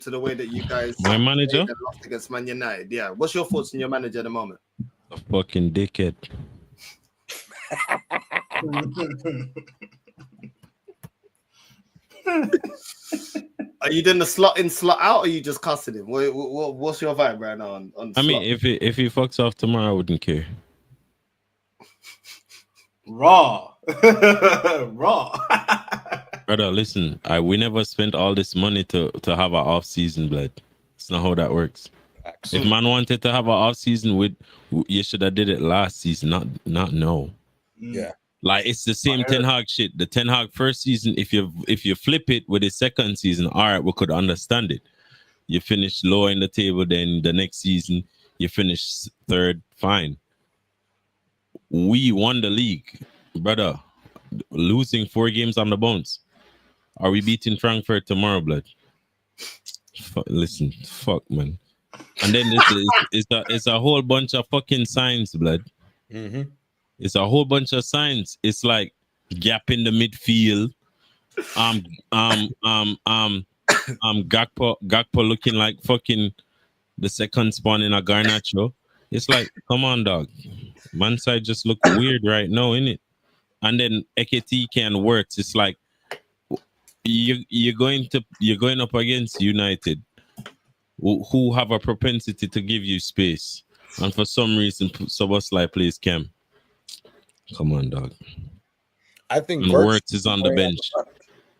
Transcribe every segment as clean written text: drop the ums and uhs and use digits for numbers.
to the way that you guys my manager lost against Man United. Yeah, what's your thoughts on your manager at the moment? A fucking dickhead. Are you doing the slot in, slot out, or are you just cussing him? What's your vibe right now on I mean, if he fucks off tomorrow, I wouldn't care. Raw. Raw. Brother, listen, we never spent all this money to have an off season, blood. It's not how that works. If man wanted to have an off season, you should have did it last season, not now. Yeah. Like it's the same Ten Hag shit. The Ten Hag first season, if you flip it with his second season, all right, we could understand it. You finish low in the table, then the next season you finish third, fine. We won the league, brother. Losing 4 games on the bounce. Are we beating Frankfurt tomorrow, blood? Listen, fuck, man. And then it's a whole bunch of fucking signs, blood. Mm-hmm. It's a whole bunch of signs. It's like gap in the midfield. Gakpo looking like fucking the second spawn in a Garnacho. It's like, come on, dog. Man side just look weird right now, innit? And then Eketi can work. It's like you're going up against United, who have a propensity to give you space, and for some reason, Szoboszlai plays Cam. Come on, dog. I think Wirtz is on the bench.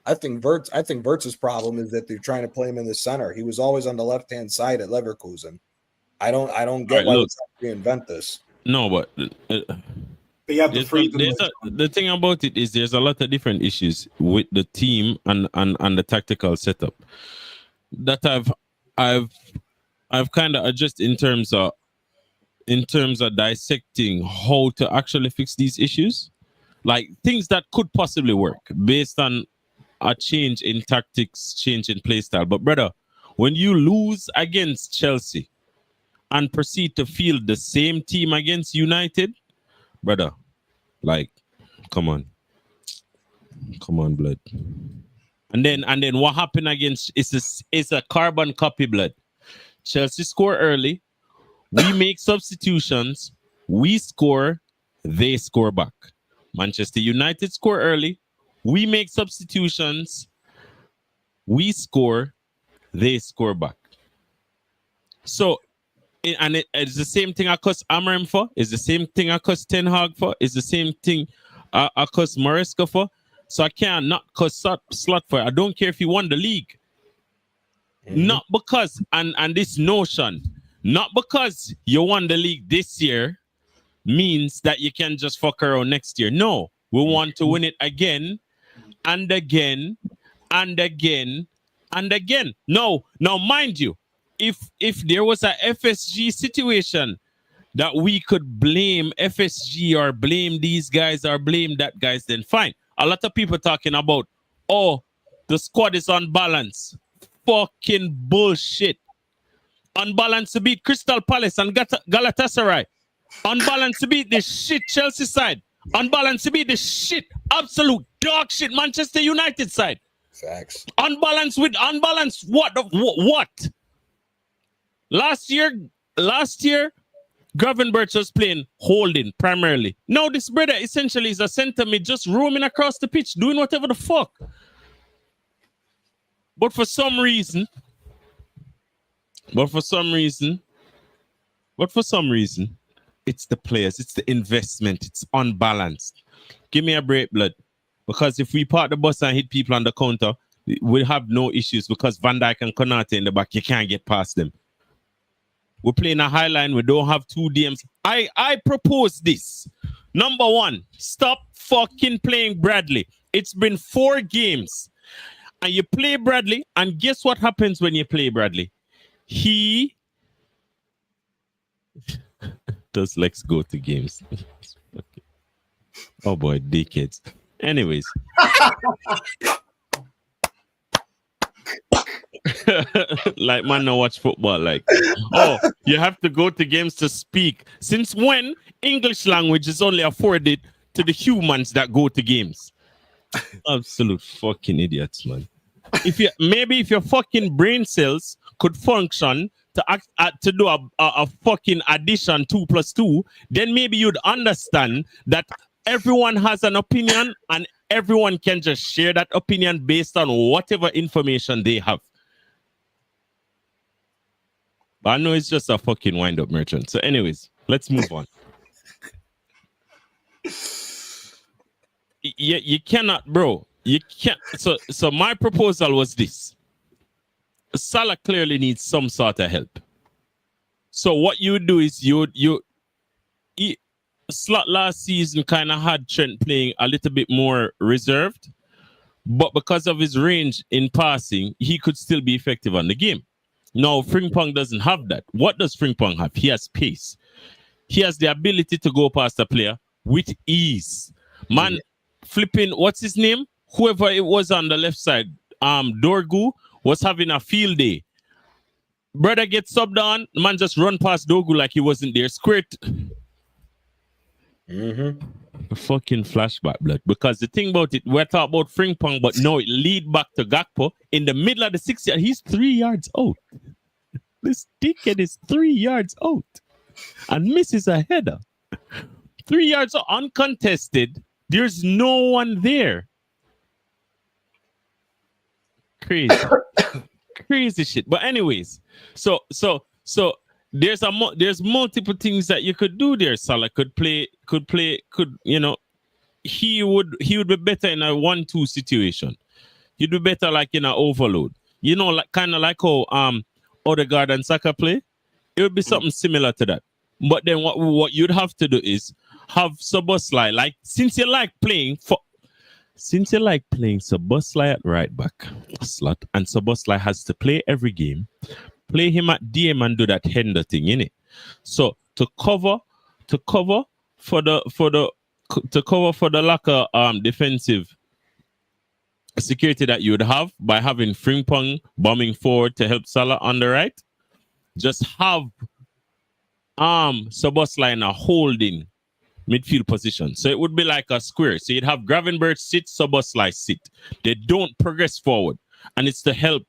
I think Wirtz's problem is that they're trying to play him in the center. He was always on the left-hand side at Leverkusen. I don't get why they reinvent this. No, but you have to the thing about it is there's a lot of different issues with the team and the tactical setup that I've kind of adjusted in terms of dissecting how to actually fix these issues, like things that could possibly work based on a change in tactics, change in play style. But brother, when you lose against Chelsea and proceed to field the same team against United, brother, like, come on, blood. And then what happened against it's a carbon copy, blood. Chelsea score early, we make substitutions, we score, they score back. Manchester United score early, we make substitutions, we score, they score back. So, it's the same thing I cuss Amorim for, it's the same thing I cuss Ten Hag for, it's the same thing I cuss Maresca for. So I can't not cuss Slot for it. I don't care if he won the league. Mm-hmm. Not because, and this notion, not because you won the league this year means that you can just fuck around next year. No, we want to win it again and again and again and again. No, now mind you, if there was a FSG situation that we could blame FSG or blame these guys or blame that guys, then fine. A lot of people talking about, oh, the squad is unbalanced. Fucking bullshit. Unbalanced to beat Crystal Palace and Galatasaray. Unbalanced to beat the shit Chelsea side. Unbalanced to beat the shit, absolute dog shit Manchester United side. Facts. Unbalanced what? What? Last year, Gravenberch was playing holding primarily. Now this brother essentially is a center mid just roaming across the pitch, doing whatever the fuck. But for some reason, it's the players, it's the investment, it's unbalanced. Give me a break, blood. Because if we park the bus and hit people on the counter, we'll have no issues because Van Dijk and Konate in the back, you can't get past them. We're playing a high line, we don't have 2 DMs. I propose this. Number 1, stop fucking playing Bradley. It's been 4 games. And you play Bradley, and guess what happens when you play Bradley? He does Lex go to games. Oh boy, dickheads. Anyways. Like man, no watch football. Like, oh, you have to go to games to speak. Since when English language is only afforded to the humans that go to games? Absolute fucking idiots, man. if your fucking brain cells could function to act to do a fucking addition 2 + 2, then maybe you'd understand that everyone has an opinion and everyone can just share that opinion based on whatever information they have. But I know it's just a fucking wind-up merchant. So anyways, let's move on. You cannot, bro. You can't. So my proposal was this. Salah clearly needs some sort of help. So what you would do is Slot last season kind of had Trent playing a little bit more reserved, but because of his range in passing, he could still be effective on the game. Now, Frimpong doesn't have that. What does Frimpong have? He has pace. He has the ability to go past a player with ease. Man, flipping, what's his name? Whoever it was on the left side, Dorgu, was having a field day. Brother gets subbed on, man just run past Dorgu like he wasn't there. Squirt. A fucking flashback, blood. Because the thing about it, we're talking about Frimpong, but no, it lead back to Gakpo in the middle of the 6 yard. He's 3 yards out. This dickhead is 3 yards out and misses a header. 3 yards out, uncontested. There's no one there. Crazy. Crazy shit. But anyways, so there's multiple things that you could do there. Salah could you know, he would be better in a 1-2 situation. He'd be better like in an overload. You know, like kind of like how Odegaard and Saka play. It would be something similar to that. But then what you'd have to do is have Szoboszlai, like since you like playing Szoboszlai at right back slot, and Szoboszlai has to play every game. Play him at DM and do that Hender thing, innit? So to cover for the lack of defensive security that you would have by having Frimpong bombing forward to help Salah on the right, just have Szoboszlai in a holding midfield position. So it would be like a square. So you'd have Gravenberch sit, Szoboszlai sit. They don't progress forward, and it's to help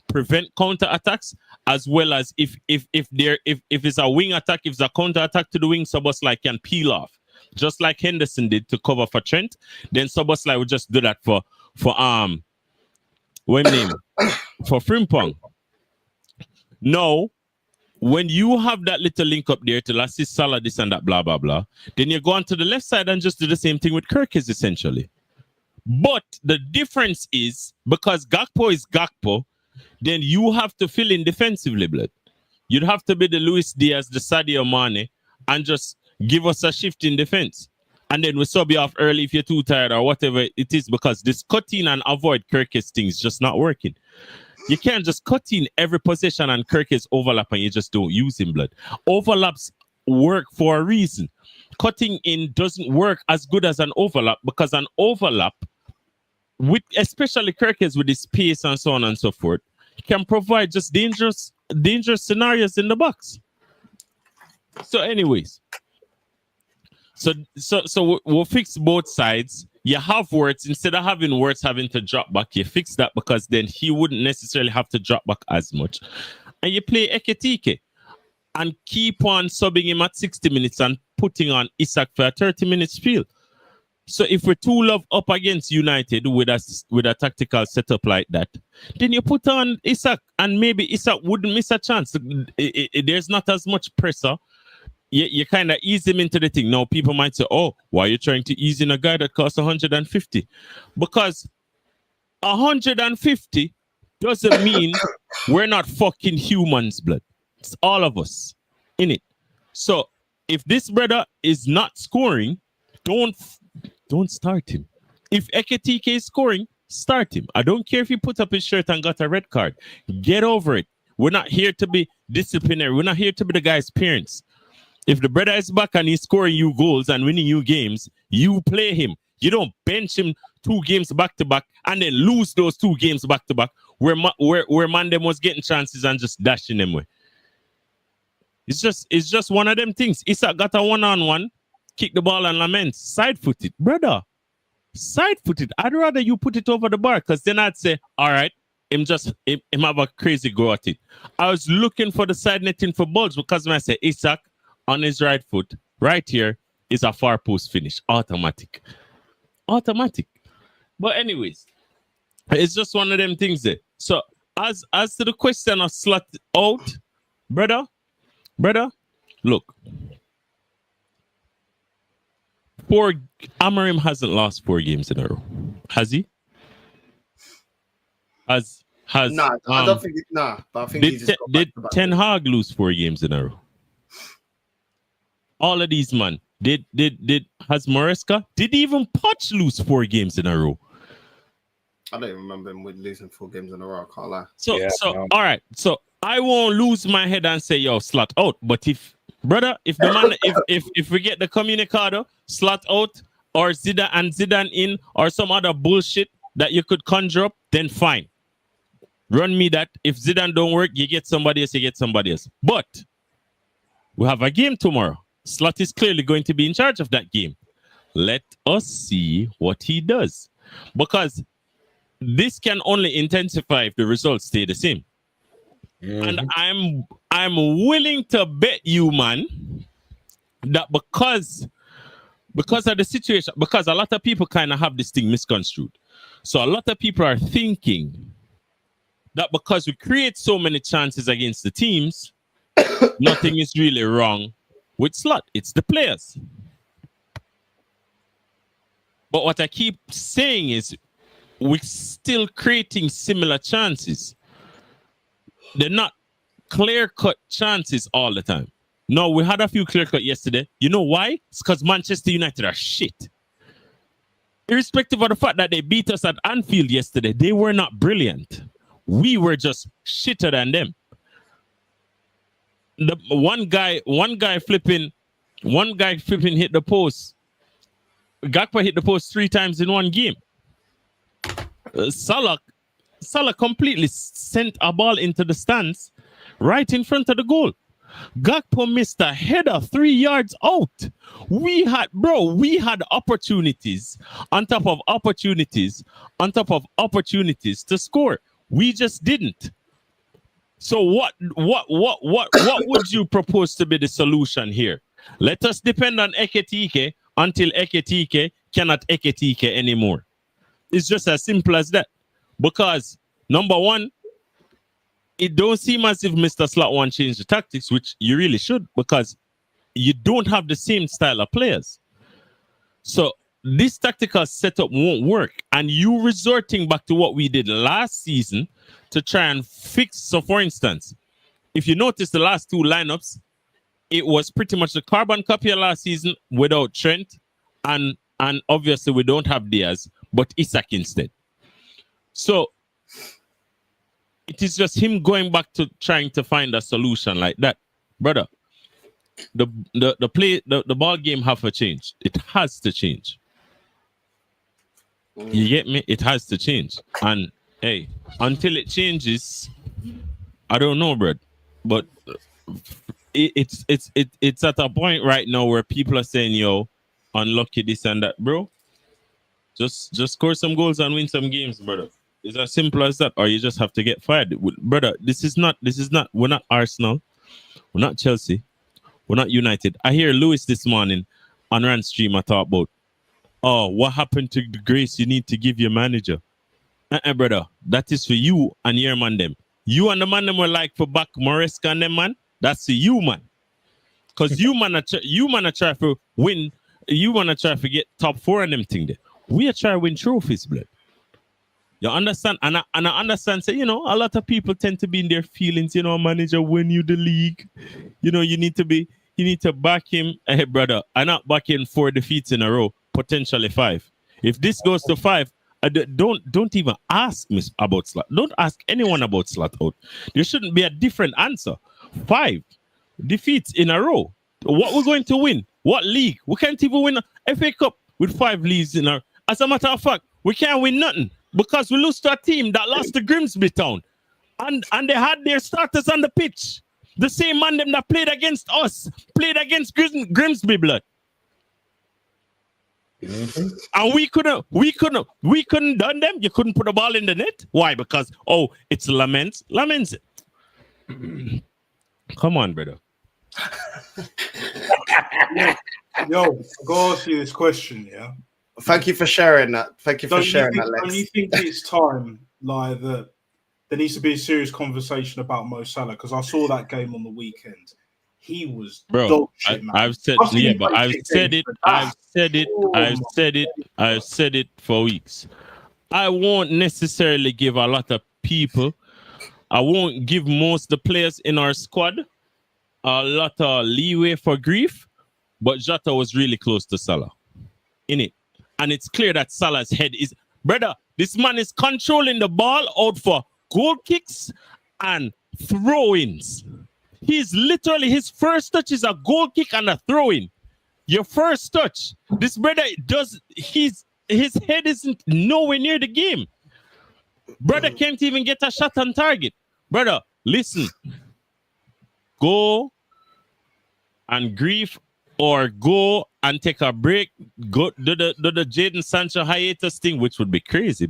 prevent counter attacks, as well as if it's a wing attack, if it's a counter attack to the wing, Szoboszlai can peel off, just like Henderson did to cover for Trent. Then Szoboszlai would just do that for Frimpong. No, when you have that little link up there to assist Salah, this and that, blah blah blah, then you go on to the left side and just do the same thing with Kirkes essentially. But the difference is because Gakpo is Gakpo, then you have to fill in defensively, blood. You'd have to be the Luis Diaz, the Sadio Mane, and just give us a shift in defense. And then we sub you off early if you're too tired or whatever it is, because this cut in and avoid Kirkes thing is just not working. You can't just cut in every possession and Kirkes overlap and you just don't use him, blood. Overlaps work for a reason. Cutting in doesn't work as good as an overlap, because an overlap, with especially Kirkes with his pace and so on and so forth, can provide just dangerous scenarios in the box. So anyways, so we'll fix both sides. You have Wirtz, instead of having Wirtz having to drop back, you fix that, because then he wouldn't necessarily have to drop back as much. And you play Ekitike and keep on subbing him at 60 minutes and putting on Isak for a 30 minutes field. So if we're 2-love up against United with a tactical setup like that, then you put on Isak, and maybe Isak wouldn't miss a chance. There's not as much pressure. You kind of ease him into the thing. Now people might say, oh, why are you trying to ease in a guy that costs 150? Because 150 doesn't mean we're not fucking humans, blood. It's all of us in it. So if this brother is not scoring, don't start him. If Ekitike is scoring, start him. I don't care if he put up his shirt and got a red card. Get over it. We're not here to be disciplinary. We're not here to be the guy's parents. If the brother is back and he's scoring you goals and winning you games, you play him. You don't bench him 2 games back to back and then lose those 2 games back to back where Mandem was getting chances and just dashing them away. It's just one of them things. Isak got a 1-on-1, kick the ball and lament, side-footed. Brother, side-footed. I'd rather you put it over the bar because then I'd say, all right, him have a crazy go at it. I was looking for the side netting for balls because when I say Isaac on his right foot, right here is a far post finish. Automatic. But anyways, it's just one of them things there. So as to the question of slot out, brother, look. Amorim hasn't lost 4 games in a row. Has he? Nah, I don't think. But I think he just did Ten Hag lose 4 games in a row? All of these man. Has Maresca? Did even Poch lose 4 games in a row? I don't even remember him with losing 4 games in a row. I can't lie. All right. So I won't lose my head and say yo slot out. But if the man if we get the communicado slot out or Zidane in or some other bullshit that you could conjure up, then fine. Run me that. If Zidane don't work, you get somebody else. But we have a game tomorrow. Slot is clearly going to be in charge of that game. Let us see what he does. Because this can only intensify if the results stay the same. Mm-hmm. And I'm willing to bet you, man, that because of the situation, because a lot of people kind of have this thing misconstrued. So a lot of people are thinking that because we create so many chances against the teams, nothing is really wrong with Slot. It's the players. But what I keep saying is we're still creating similar chances. They're not clear-cut chances all the time. No, we had a few clear-cut yesterday. You know why? It's because Manchester United are shit. Irrespective of the fact that they beat us at Anfield yesterday, they were not brilliant. We were just shitter than them. The one guy flipping hit the post. Gakpo hit the post 3 times in one game. Salah completely sent a ball into the stands right in front of the goal. Gakpo missed a header 3 yards out. We had opportunities on top of opportunities to score. We just didn't. So what would you propose to be the solution here? Let us depend on Ekitike until Ekitike cannot Ekitike anymore. It's just as simple as that. Because number one, it don't seem as if Mr. Slot want to change the tactics, which you really should, because you don't have the same style of players. So this tactical setup won't work. And you resorting back to what we did last season to try and fix. So for instance, if you notice the last 2 lineups, it was pretty much the carbon copy of last season without Trent. And obviously we don't have Diaz, but Isak instead. So it is just him going back to trying to find a solution like that. Brother, the ball game have to change. It has to change. You get me? It has to change. And hey, until it changes, I don't know, bro. But it's at a point right now where people are saying, yo, unlucky this and that, bro. Just score some goals and win some games, brother. It's as simple as that, or you just have to get fired. Brother, this is not, we're not Arsenal, we're not Chelsea, we're not United. I hear Lewis this morning on Rand Stream, I talk about, oh, what happened to the grace you need to give your manager? Brother, that is for you and your man them. You and the man them were like for back Maresca and them, man. That's for you, man. Because you man are try to win, you want to try to get top 4 and them thing there. We are trying to win trophies, blood. You understand? And I understand, say, you know, a lot of people tend to be in their feelings, you know, manager win you the league. You know, you need to back him. Hey, brother, I'm not backing 4 defeats in a row, potentially 5. If this goes to 5, don't even ask me about Slot. Don't ask anyone about Slot out. There shouldn't be a different answer. 5 defeats in a row. What we're going to win? What league? We can't even win a FA Cup with 5 leagues in a row. As a matter of fact, we can't win nothing because we lose to a team that lost to Grimsby Town. And they had their starters on the pitch. The same man them that played against us, played against Grimsby, blood. And we couldn't done them. You couldn't put the ball in the net. Why? Because it's Laments. Come on, brother. Yo, go ask you this question, yeah. Thank you for sharing that. Thank you for sharing that, Lex. Don't you think it's time, like, that there needs to be a serious conversation about Mo Salah? Because I saw that game on the weekend. He was dog shit, man. I've said it for weeks. I won't necessarily give a lot of people. I won't give most of the players in our squad a lot of leeway for grief, but Jota was really close to Salah in it. And it's clear that Salah's head is, brother, this man is controlling the ball out for goal kicks and throw-ins. He's literally, his first touch is a goal kick and a throw-in. Your first touch. This brother his head isn't nowhere near the game. Brother can't even get a shot on target. Brother, listen. Go and grief or go and take a break. Go do the Jadon Sancho hiatus thing, which would be crazy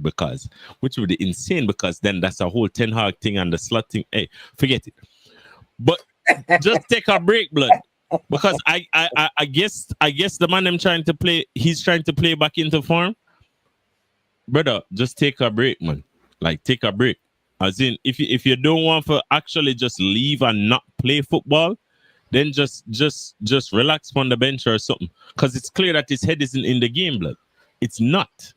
which would be insane because then that's a whole Ten Hag thing and the slot thing. Hey, forget it. But just take a break, blood. Because I guess the man I'm trying to play, he's trying to play back into form. Brother, just take a break, man. Like, take a break. As in, if you don't want to actually just leave and not play football, then just relax on the bench or something. Because it's clear that his head isn't in the game, blood. It's not.